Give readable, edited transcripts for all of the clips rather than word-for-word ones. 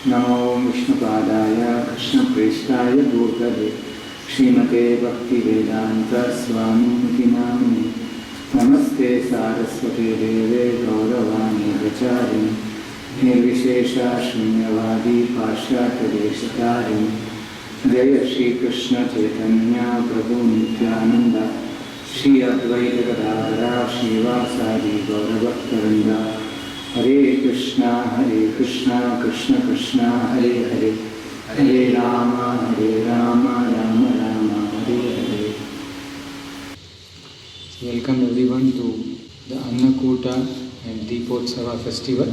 नमो विष्णुपादाय कृष्णप्रेष्ठाय भूतले श्रीमते भक्तिवेदान्त स्वामिनिति नामिने। नमस्ते सारस्वती देवे गौरवाणी प्रचारिणे निर्विशेषा शून्यवादी पाश्चात्यदेशकारिणे। जय श्री कृष्ण चैतन्य प्रभु नित्यानंद श्री अद्वैत गदाधर श्रीवासादि गौरभक्तवृंद। हरे कृष्णा कृष्ण कृष्ण हरे हरे, हरे Ram Ram Ram Hare Hare. Welcome everyone to the Annakuta and Deepotsava festival.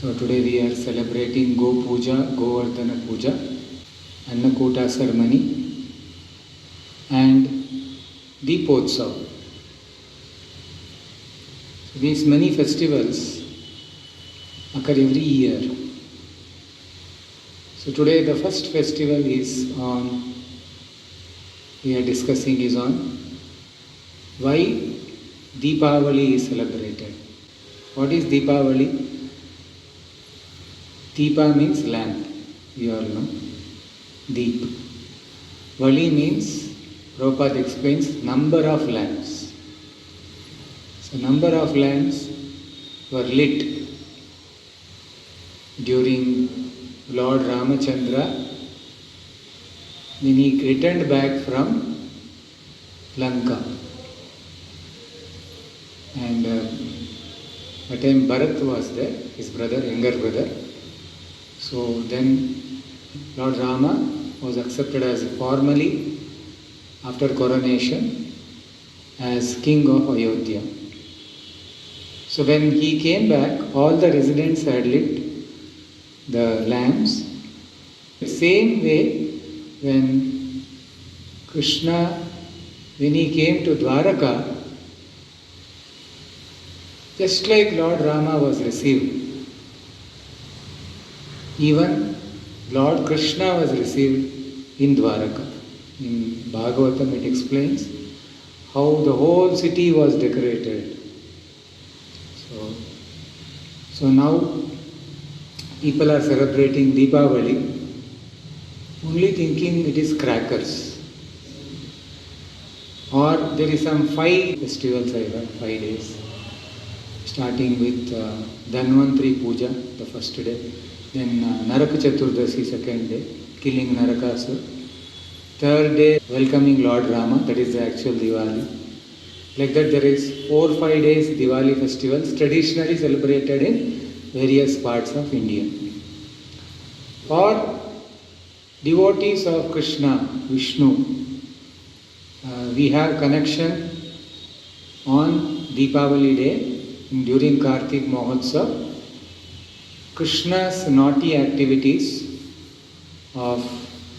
So today we are celebrating Go Puja, Govardhana Puja, Annakuta ceremony and Deepotsava. These many festivals occur every year. So today the first festival we are discussing is on why Deepavali is celebrated. What is Deepavali? Deepa means lamp, you all know. Deep. Vali means, Prabhupada explains, number of lamps. So number of lamps were lit during Lord Ramachandra when he returned back from Lanka. And that time Bharat was there, his brother, younger brother. So then Lord Rama was accepted as formally, after coronation, as king of Ayodhya. So when he came back, all the residents had lit the lamps. The same way when Krishna, when he came to Dwaraka, just like Lord Rama was received, even Lord Krishna was received in Dwaraka. In Bhagavatam it explains how the whole city was decorated. So now people are celebrating Deepavali only thinking it is crackers. Or there is some 5 festivals I have, 5 days. Starting with Dhanvantri Puja, the first day. Then Naraka Chaturdasi, second day, killing Narakasura. Third day, welcoming Lord Rama, that is the actual Diwali. Like that there is 4 or 5 days Diwali festivals traditionally celebrated in various parts of India. For devotees of Krishna, Vishnu, we have connection on Deepavali day during Kartik Mahotsav. Krishna's naughty activities of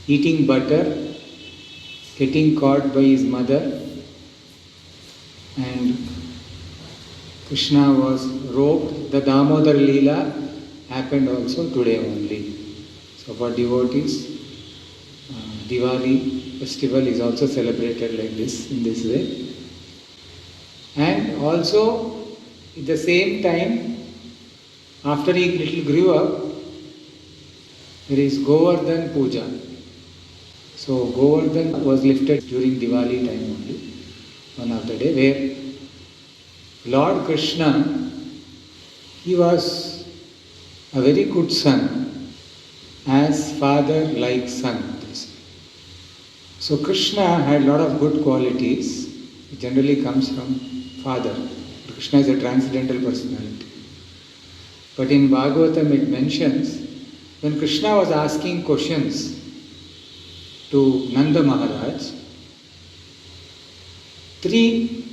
eating butter, getting caught by his mother, and Krishna was roped. The Damodar Leela happened also today only. So for devotees, Diwali festival is also celebrated like this, in this way. And also at the same time, after he little grew up, there is Govardhan Puja. So Govardhan was lifted during Diwali time only, one of the day, where Lord Krishna, he was a very good son, as father like son. So Krishna had a lot of good qualities. It generally comes from father. Krishna is a transcendental personality. But in Bhagavatam it mentions, when Krishna was asking questions to Nanda Maharaj, 3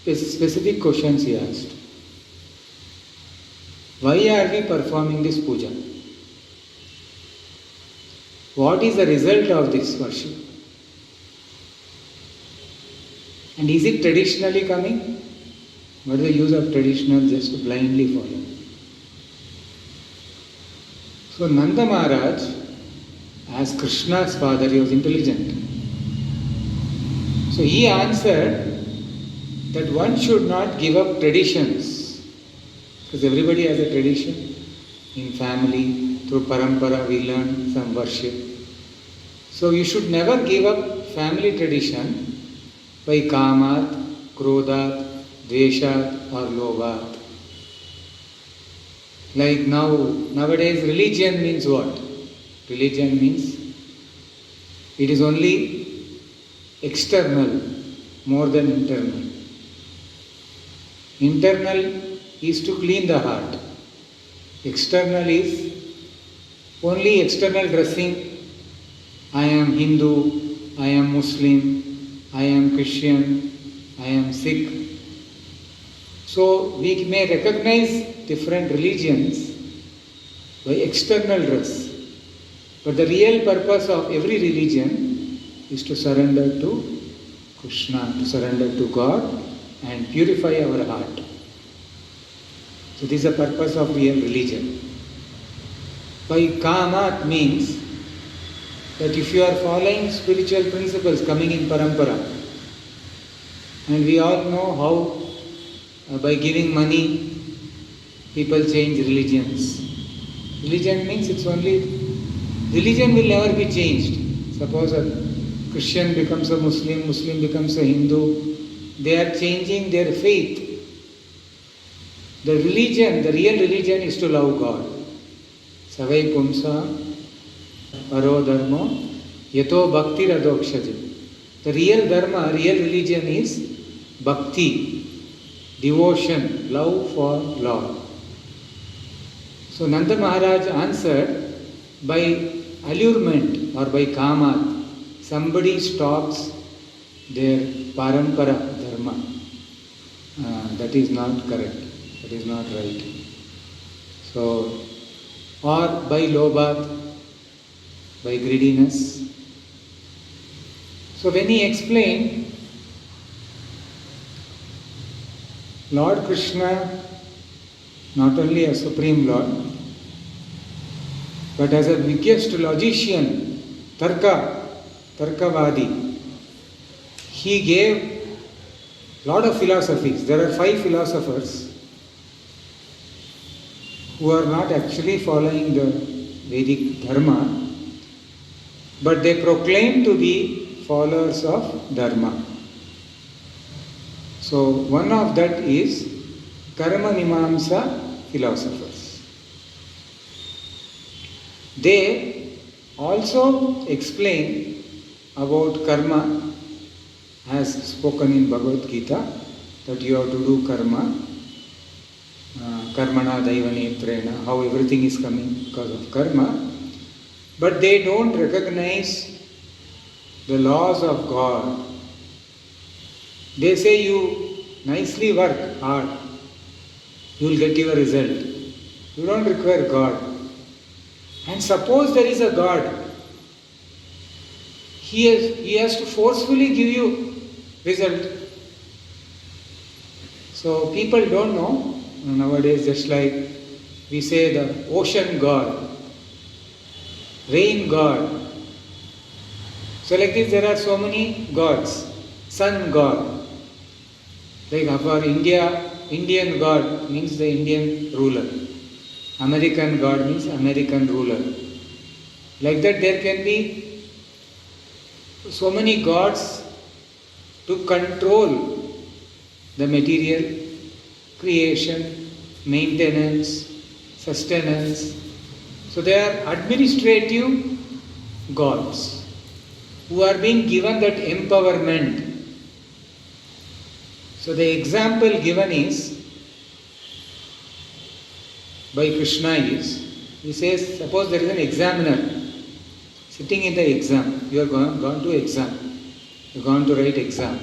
specific questions he asked. Why are we performing this puja? What is the result of this worship? And is it traditionally coming? What is the use of traditional just to blindly follow? So Nanda Maharaj, as Krishna's father, he was intelligent. So he answered that one should not give up traditions, because everybody has a tradition in family, through parampara we learn some worship. So you should never give up family tradition by kamat, krodhat, dveshat or lobhat. Like nowadays religion means what? Religion means it is only external more than internal. Internal is to clean the heart. External is only external dressing. I am Hindu, I am Muslim, I am Christian, I am Sikh. So we may recognize different religions by external dress. But the real purpose of every religion is to surrender to Krishna, to surrender to God and purify our heart. So this is the purpose of real religion. By kamat means that if you are following spiritual principles coming in parampara, and we all know how by giving money people change religions. Religion means it's only, religion will never be changed. Suppose a Christian becomes a Muslim, Muslim becomes a Hindu, they are changing their faith. The religion, the real religion is to love God. Savai pumsa paro dharma yato bhakti radokshaji. The real dharma, real religion is bhakti, devotion, love for Lord. So Nanda Maharaj answered by allurement or by kamat. Somebody stops their parampara dharma. That is not correct. That is not right. So, or by lobhat, by greediness. So when he explained, Lord Krishna, not only a Supreme Lord, but as a biggest logician, Tarkavadi, he gave lot of philosophies. There are 5 philosophers who are not actually following the Vedic Dharma, but they proclaim to be followers of Dharma. So one of that is Karma Mimamsa philosophers. They also explain about karma as spoken in Bhagavad Gita, that you have to do karma, karmana daivanetrena, how everything is coming because of karma, but they don't recognize the laws of God. They say you nicely work hard, you will get your result. You don't require God. And suppose there is a God, He has to forcefully give you result. So people don't know nowadays, just like we say the ocean God, rain God. So like this there are so many gods. Sun God. Like for India, Indian God means the Indian ruler. American God means American ruler. Like that there can be so many gods to control the material creation, maintenance, sustenance. So they are administrative gods who are being given that empowerment. So the example given is by Krishna is, he says, suppose there is an examiner sitting in the exam, you are gone to exam, you are going to write exam.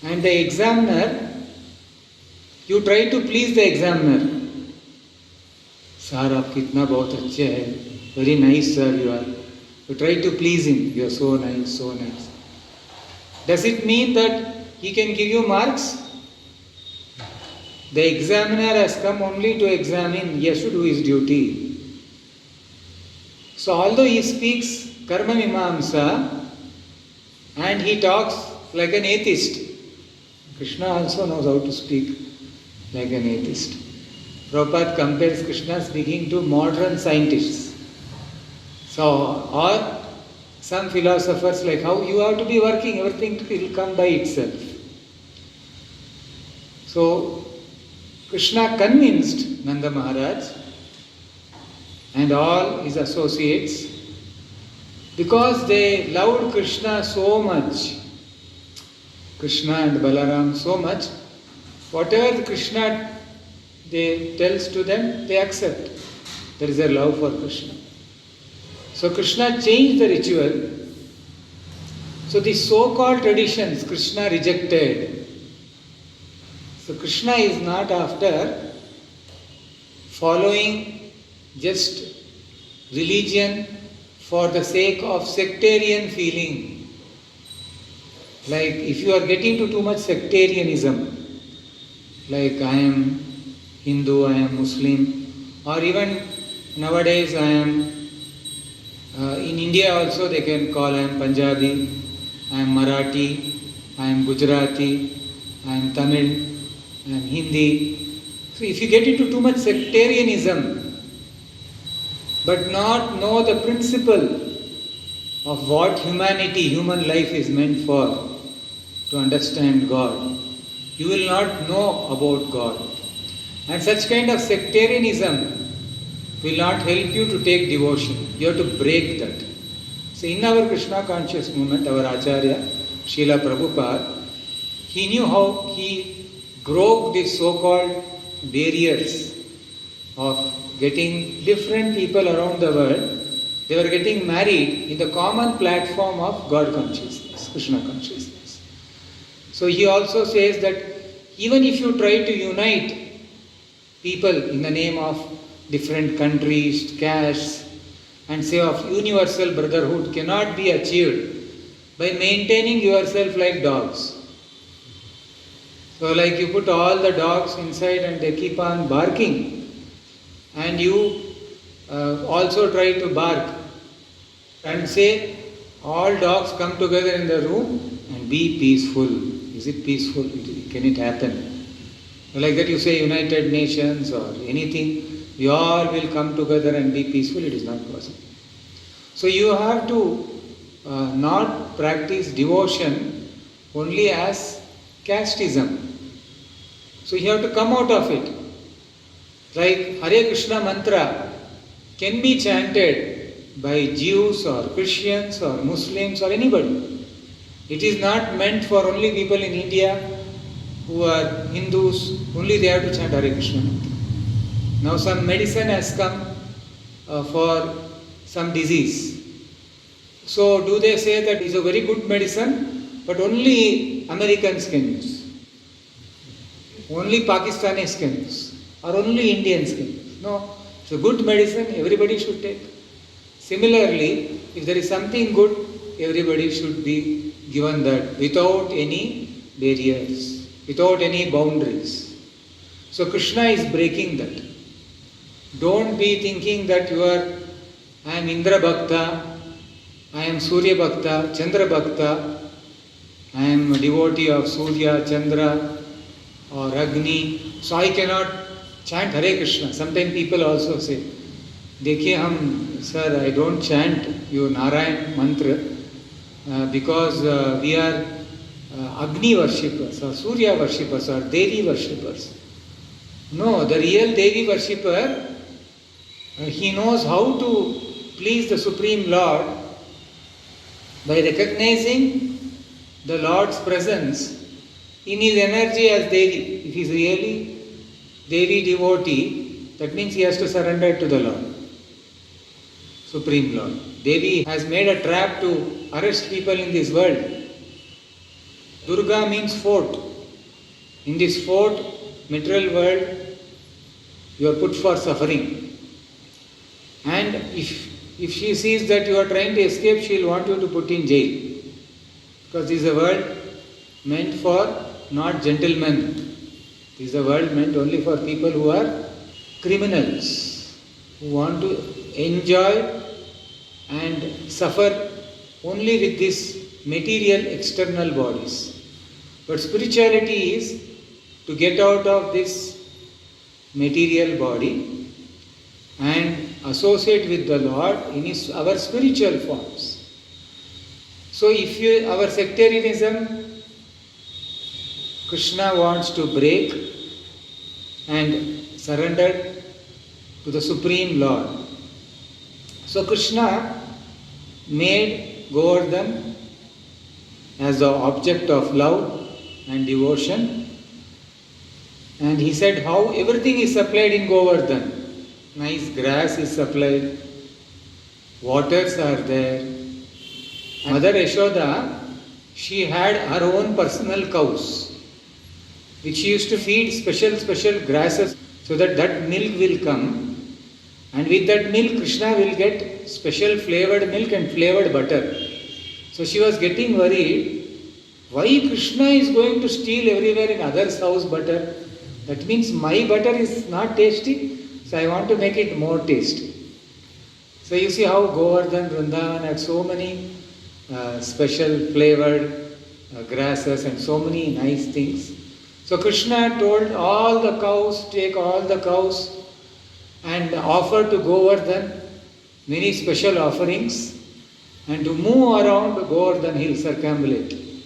And the examiner, you try to please the examiner. Sir, aap kitna bahut achhe hai, very nice sir you are. You try to please him, you are so nice, so nice. Does it mean that he can give you marks? The examiner has come only to examine, he has to do his duty. So although he speaks Karma Mimamsa and he talks like an atheist, Krishna also knows how to speak like an atheist. Prabhupada compares Krishna speaking to modern scientists. So, or some philosophers like how you have to be working, everything will come by itself. So, Krishna convinced Nanda Maharaj and all his associates because they loved Krishna so much, Krishna and Balaram so much, whatever Krishna they tells to them, they accept. There is a love for Krishna. So Krishna changed the ritual. So the so-called traditions Krishna rejected. So Krishna is not after following just religion for the sake of sectarian feeling. Like if you are getting to too much sectarianism, like I am Hindu, I am Muslim, or even nowadays I am, in India also they can call I am Punjabi, I am Marathi, I am Gujarati, I am Tamil, I am Hindi. So if you get into too much sectarianism, but not know the principle of what humanity, human life is meant for, to understand God, you will not know about God. And such kind of sectarianism will not help you to take devotion. You have to break that. So in our Krishna conscious movement, our Acharya, Srila Prabhupada, he knew how he broke these so-called barriers of getting different people around the world. They were getting married in the common platform of God consciousness, Krishna consciousness. So he also says that even if you try to unite people in the name of different countries, castes, and say of universal brotherhood cannot be achieved by maintaining yourself like dogs. So like you put all the dogs inside and they keep on barking, and you also try to bark and say all dogs come together in the room and be peaceful. Is it peaceful? Can it happen? Like that you say United Nations or anything, we all will come together and be peaceful. It is not possible. So you have to not practice devotion only as casteism. So you have to come out of it. Like Hare Krishna mantra can be chanted by Jews or Christians or Muslims or anybody. It is not meant for only people in India who are Hindus, only they have to chant Hare Krishna mantra. Now some medicine has come for some disease. So do they say that is a very good medicine, but only Americans can use? Only Pakistanis can use? Or only Indians can use? No, it's a good medicine, everybody should take. Similarly, if there is something good, everybody should be given that without any barriers, without any boundaries. So Krishna is breaking that. Don't be thinking that I am Indra Bhakta, I am Surya Bhakta, Chandra Bhakta, I am a devotee of Surya, Chandra or Agni, so I cannot chant Hare Krishna. Sometimes people also say, Dekhiye sir, I don't chant your Narayan mantra because we are Agni worshippers or Surya worshippers or Devi worshippers. No, the real Devi worshipper, he knows how to please the Supreme Lord by recognizing the Lord's presence in his energy as Devi. If he is really Devi devotee, that means he has to surrender to the Lord, Supreme Lord. Devi has made a trap to arrest people in this world. Durga means fort. In this fort, material world, you are put for suffering. And if she sees that you are trying to escape, she will want you to put in jail. Because this is a world meant for not gentlemen. This is a world meant only for people who are criminals, who want to enjoy and suffer only with these material external bodies. But spirituality is to get out of this material body and associate with the Lord in our spiritual forms. So if our sectarianism, Krishna wants to break and surrender to the Supreme Lord. So Krishna made Govardhan as the object of love and devotion, and he said how everything is supplied in Govardhan. Nice grass is supplied, waters are there. Mother Yashoda, she had her own personal cows, which she used to feed special grasses so that milk will come, and with that milk Krishna will get special flavored milk and flavored butter. So she was getting worried, why Krishna is going to steal everywhere in others' house butter? That means my butter is not tasty, so I want to make it more tasty. So you see how Govardhan, Vrindavan had so many special flavored grasses and so many nice things. So Krishna told all the cows, take all the cows and offer to Govardhan many special offerings and to move around Govardhan hill, circumambulate.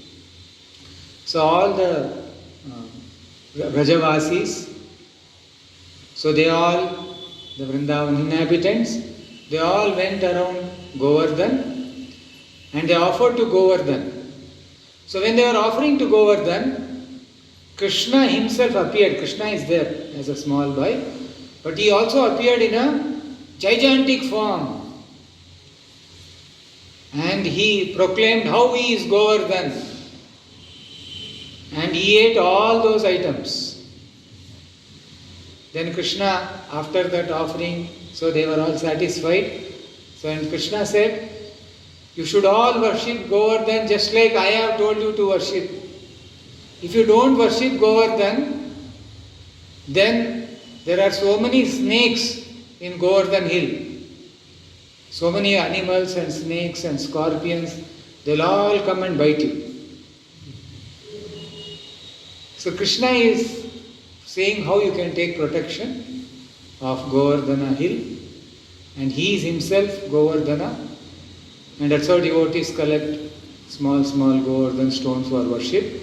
So all the Vrajavasis, so they all, the Vrindavan inhabitants, they all went around Govardhan and they offered to Govardhan. So when they were offering to Govardhan, Krishna himself appeared. Krishna is there as a small boy, but he also appeared in a gigantic form. And he proclaimed how he is Govardhan. And he ate all those items. Then Krishna, after that offering, so they were all satisfied. So when Krishna said, you should all worship Govardhan just like I have told you to worship. If you don't worship Govardhan, then there are so many snakes in Govardhan hill. So many animals and snakes and scorpions, they'll all come and bite you. So Krishna is saying how you can take protection of Govardhana hill, and he is himself Govardhana, and that's how devotees collect small Govardhan stones for worship.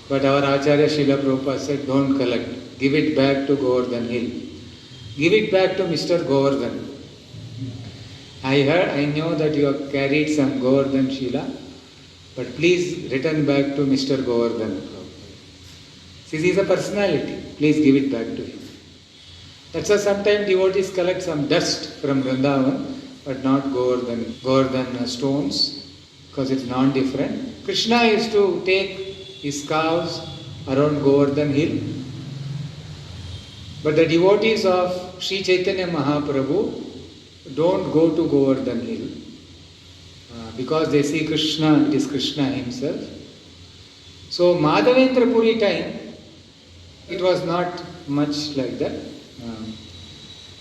But our Acharya Srila Prabhupada said, don't collect, give it back to Govardhan hill. Give it back to Mr. Govardhan. I know that you have carried some Govardhan Shila, but please return back to Mr. Govardhan. This is a personality, please give it back to him. That's why sometimes devotees collect some dust from Vrindavan, but not Govardhan stones, because it's non-different. Krishna used to take his cows around Govardhan hill, but the devotees of Sri Chaitanya Mahaprabhu don't go to Govardhan hill because they see Krishna, it is Krishna himself. So Madhavendra Puri time, it was not much like that.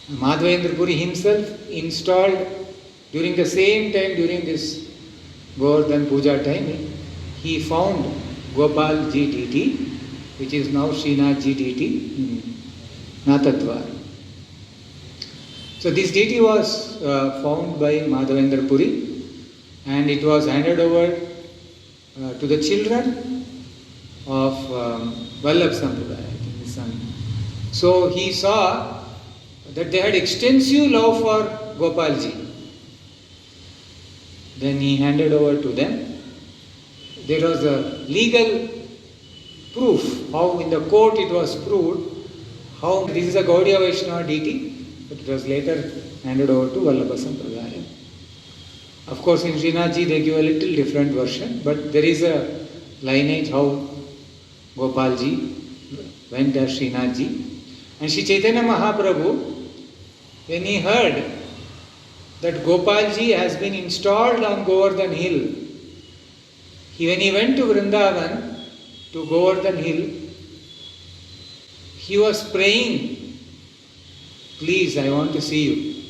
Madhavendra Puri himself installed during the same time, during this Govardhan Puja time, he found Gopal Ji DT, which is now Srinath Ji DT in Nathatwar. So this deity was found by Madhavendra Puri, and it was handed over to the children of Vallabh Sampradaya, I think his son. So he saw that they had extensive love for Gopalji. Then he handed over to them. There was a legal proof, how in the court it was proved, how this is a Gaudiya Vaishnava deity, but it was later handed over to Vallabha Sampradaya. Of course in Srinathji they give a little different version, but there is a lineage how Gopalji went as Srinathji. And Sri Chaitanya Mahaprabhu, when he heard that Gopalji has been installed on Govardhan hill, when he went to Vrindavan, to Govardhan hill, he was praying, please, I want to see you.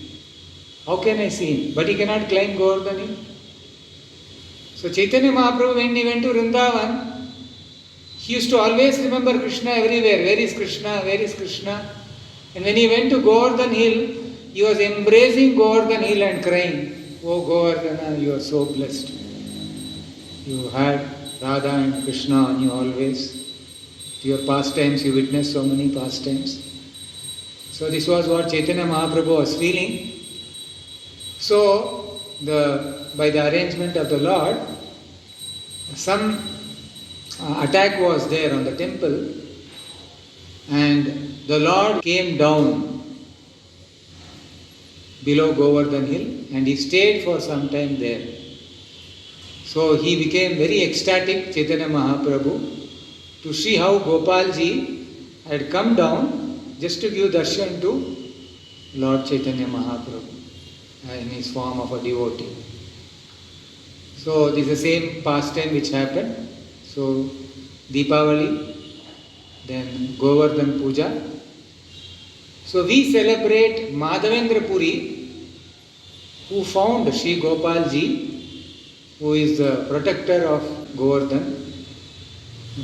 How can I see him? But he cannot climb Govardhan hill. So Chaitanya Mahaprabhu, when he went to Vrindavan, he used to always remember Krishna everywhere. Where is Krishna? Where is Krishna? And when he went to Govardhan Hill, he was embracing Govardhan Hill and crying, "Oh Govardhana, you are so blessed. You had Radha and Krishna on you always. Your pastimes, you witnessed so many pastimes." So this was what Chaitanya Mahaprabhu was feeling. So by the arrangement of the Lord, some attack was there on the temple, and the Lord came down below Govardhan Hill and he stayed for some time there. So he became very ecstatic, Chaitanya Mahaprabhu, to see how Gopalji had come down just to give darshan to Lord Chaitanya Mahaprabhu in his form of a devotee. So this is the same pastime which happened. So Deepavali, then Govardhan Puja. So we celebrate Madhavendra Puri, who found Sri Gopalji, who is the protector of Govardhan,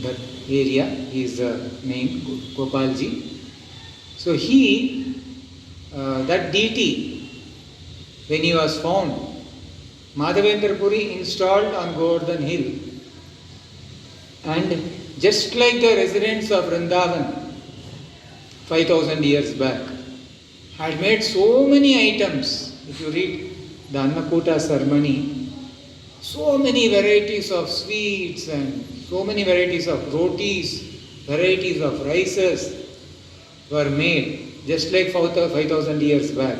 that area. He is the main Gopalji. So he, that deity, when he was found, Madhavendra Puri installed on Govardhan Hill. And just like the residents of Vrindavan 5,000 years back had made so many items, if you read the Annakuta ceremony, so many varieties of sweets and so many varieties of rotis, varieties of rices were made just like 5,000 years back.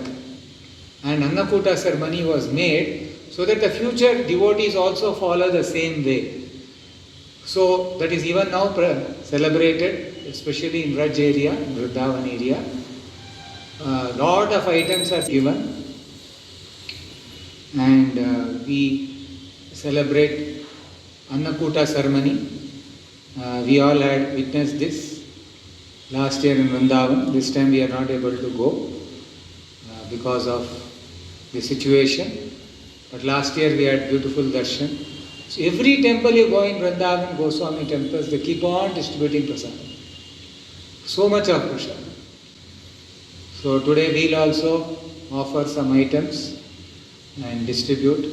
And Annakuta ceremony was made so that the future devotees also follow the same way. So that is even now celebrated, especially in Raj area, in Vrindavan area. Lot of items are given, and we celebrate Annakuta ceremony. We all had witnessed this last year in Vrindavan. This time we are not able to go because of the situation. But last year we had beautiful darshan. So every temple you go in Vrindavan, Goswami temples, they keep on distributing prasadam. So much of prasadam. So today we'll also offer some items and distribute.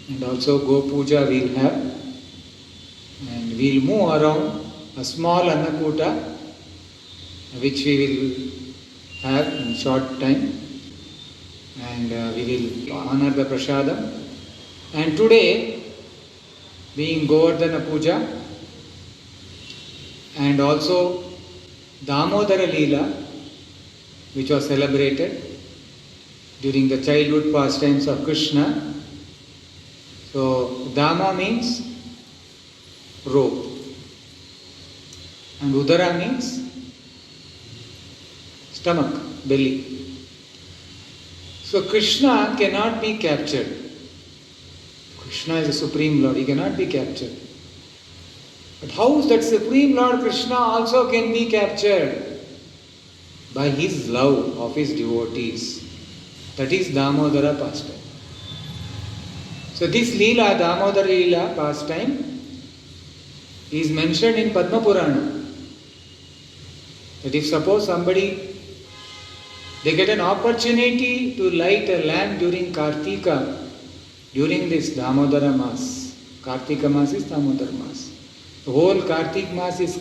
And also Go Puja we'll have. And we'll move around a small Annakuta, which we will have in short time. And we will honor the prasadam. And today, being Govardhana Puja, and also Damodara Leela, which was celebrated during the childhood pastimes of Krishna. So Dama means robe, and Udara means stomach, belly. So Krishna cannot be captured. Krishna is the Supreme Lord, he cannot be captured. But how that Supreme Lord Krishna also can be captured? By his love of his devotees. That is Damodara pastime. So this Leela, Damodara Leela pastime, is mentioned in Padma Purana. That if suppose somebody, they get an opportunity to light a lamp during Kartika, during this Damodara Mass. Kartika Mass is Damodara Mass. The whole Kartik Mass is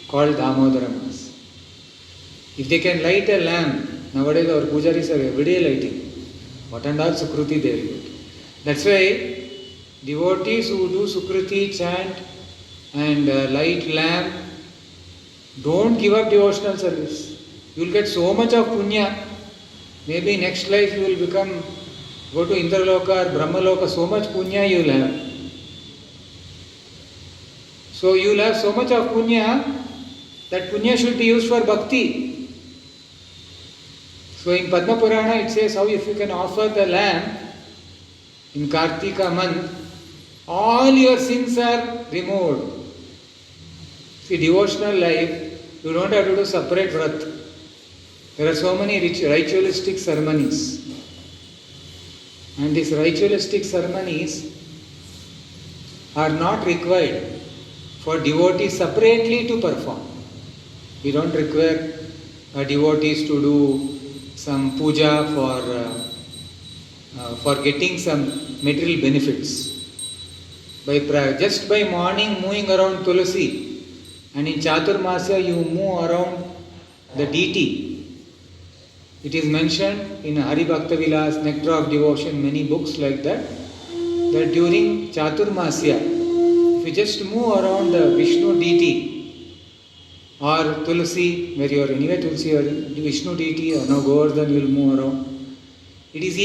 called Damodara Mass. If they can light a lamp, nowadays our pujaris are everyday lighting. What and all Sukruti they will do. That's why devotees who do Sukruti, chant and light lamp, don't give up devotional service. You will get so much of punya. Maybe next life you will go to Indraloka or Brahmaloka, so much punya you will have. So you will have so much of punya, that punya should be used for bhakti. So in Padma Purana it says how if you can offer the lamp in Kartika month, all your sins are removed. See, devotional life, you don't have to do separate vrat. There are so many ritualistic ceremonies. And these ritualistic ceremonies are not required for devotees separately to perform. We don't require devotees to do some puja for getting some material benefits. Just by morning moving around Tulasi, and in Chaturmasya you move around the deity. It is mentioned in Hari Bhakta Vilas, Nectar of Devotion, many books like that, that during Chaturmasya, if you just move around the Vishnu deity, or Tulasi, where you are anyway Tulasi or Vishnu deity, or now Govardhan will move around, it is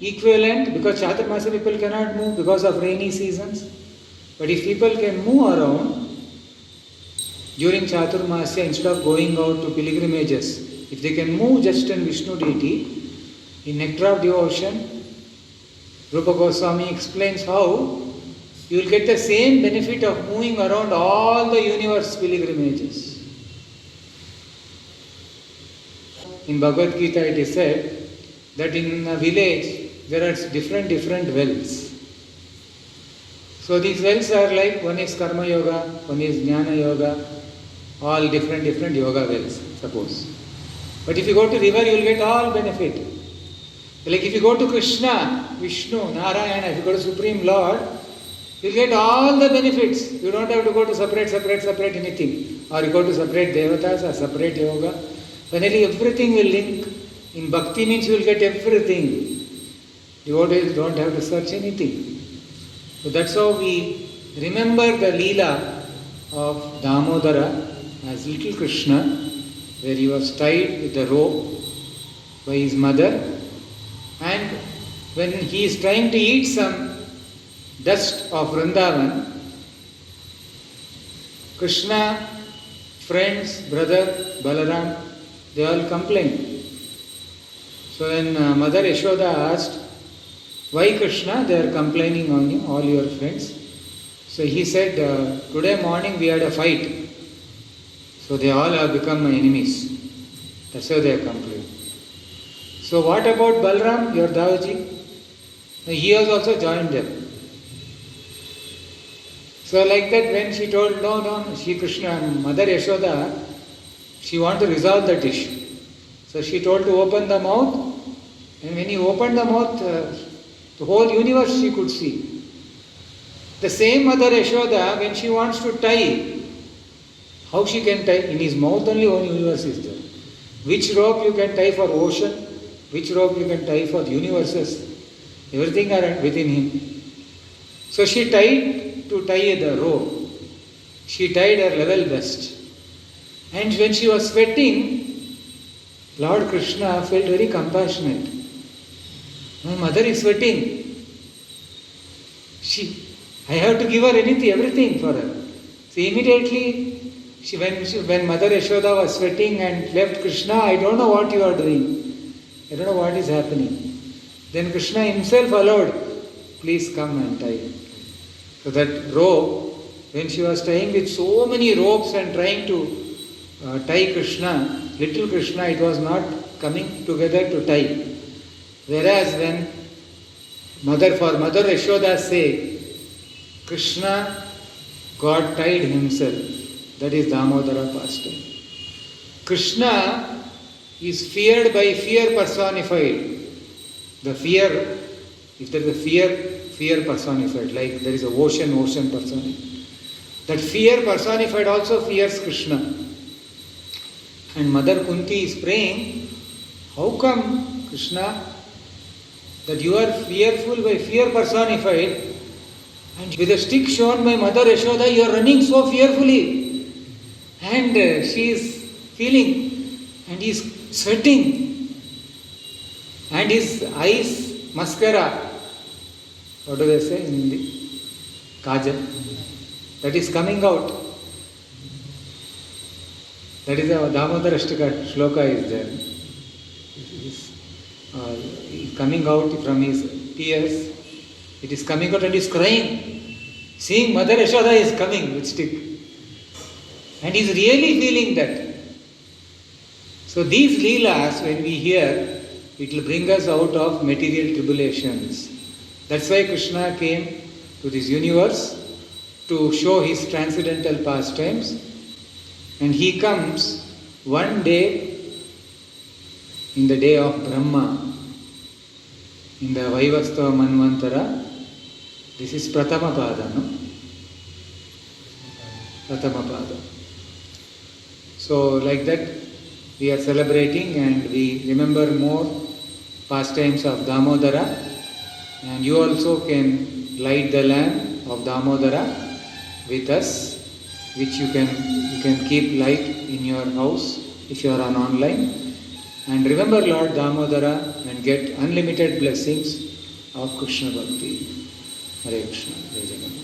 equivalent, because Chaturmasya people cannot move because of rainy seasons. But if people can move around during Chaturmasya instead of going out to pilgrimages, if they can move just in Vishnu deity, in Nectar of Devotion, Rupa Goswami explains how you will get the same benefit of moving around all the universe pilgrimages. In Bhagavad Gita it is said that in a village there are different wells. So these wells are like, one is Karma Yoga, one is Jnana Yoga, all different yoga wells, suppose. But if you go to river, you will get all benefit. Like if you go to Krishna, Vishnu, Narayana, if you go to Supreme Lord, you will get all the benefits. You don't have to go to separate anything. Or you go to separate devatas or separate yoga. Finally everything will link. In bhakti means you will get everything. Devotees don't have to search anything. So that's how we remember the Leela of Damodara as little Krishna, where he was tied with a rope by his mother, and when he is trying to eat some dust of Vrindavan, Krishna, friends, brother, Balaram, they all complained. So when Mother Yashoda asked, why Krishna, they are complaining on you, all your friends? So he said, today morning we had a fight. So they all have become my enemies. That's why they are complaining. So what about Balram, your Davaji? He has also joined them. So like that, when she told, no, Shri Krishna, Mother Yashoda, she wanted to resolve that issue. So she told to open the mouth, and when he opened the mouth, the whole universe she could see. The same Mother Yashoda, when she wants to tie, how she can tie? In his mouth only one universe is there. Which rope you can tie for ocean? Which rope you can tie for universes? Everything are within him. So she tried to tie the rope. She tied her level best. And when she was sweating, Lord Krishna felt very compassionate. My mother is sweating. I have to give her everything for her. So immediately, when Mother Yashoda was sweating and left Krishna, I don't know what you are doing. I don't know what is happening. Then Krishna himself allowed, please come and tie. So that rope, when she was tying with so many ropes and trying to tie Krishna, little Krishna, it was not coming together to tie. Whereas when for Mother Yashoda's sake, Krishna got tied himself. That is Damodara pastime. Krishna is feared by fear personified. The fear, if there is a fear personified, like there is a ocean personified. That fear personified also fears Krishna. And Mother Kunti is praying, how come, Krishna, that you are fearful by fear personified, and with a stick shown by Mother Yashoda, you are running so fearfully. And she is feeling, and he is sweating, and his eyes, mascara, what do they say in Hindi? Kajal, that is coming out. That is a Damodara Ashtaka shloka is there. Coming out from his tears, it is coming out and he is crying, seeing Mother Yashoda is coming with stick. And he is really feeling that. So these leelas, when we hear, it will bring us out of material tribulations. That's why Krishna came to this universe to show his transcendental pastimes. And he comes one day, in the day of Brahma, in the Vaivastava Manvantara, this is Pratama Pada, no? Pratama Pada. So like that, we are celebrating and we remember more pastimes of Damodara, and you also can light the lamp of Damodara with us, which you can keep light in your house if you are on online. And remember Lord Damodara and get unlimited blessings of Krishna Bhakti. Hare Krishna. Jai Jagannath.